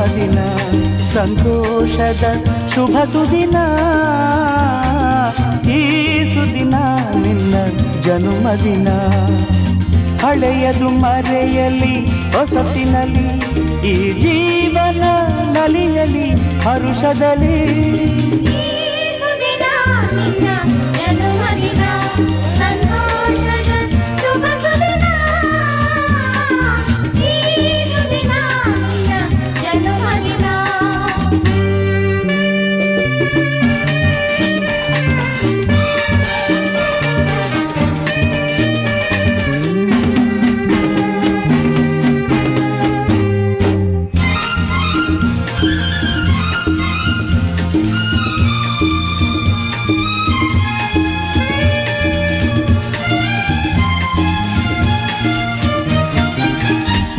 ಜನುಮದಿನ ಸಂತೋಷದ ಶುಭ ಸುದಿನ ಈ ಸುದಿನ ನಿನ್ನ ಜನುಮದಿನ ಹಳೆಯದು ಮರೆಯಲಿ ಹೊಸತಿನಲ್ಲಿ ಈ ಜೀವನ ನಲಿಯಲಿ ಹರುಷದಲ್ಲಿ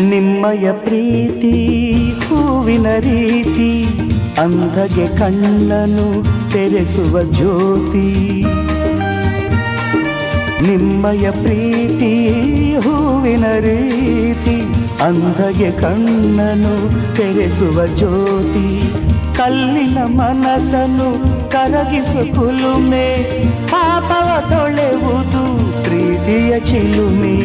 ನಿಮ್ಮಯ ಪ್ರೀತಿ ಹೂವಿನ ರೀತಿ ಅಂಧಗೆ ಕಣ್ಣನು ತೆರೆಸುವ ಜ್ಯೋತಿ ನಿಮ್ಮಯ ಪ್ರೀತಿ ಹೂವಿನ ರೀತಿ ಅಂಧಗೆ ಕಣ್ಣನು ತೆರೆಸುವ ಜ್ಯೋತಿ ಕಲ್ಲಿನ ಮನಸ್ಸನ್ನು ಕರಗಿಸು ಕುಲುಮೆ ಪಾಪವ ತೊಳೆವುದು ಪ್ರೀತಿಯ ಚಿಲುಮೆ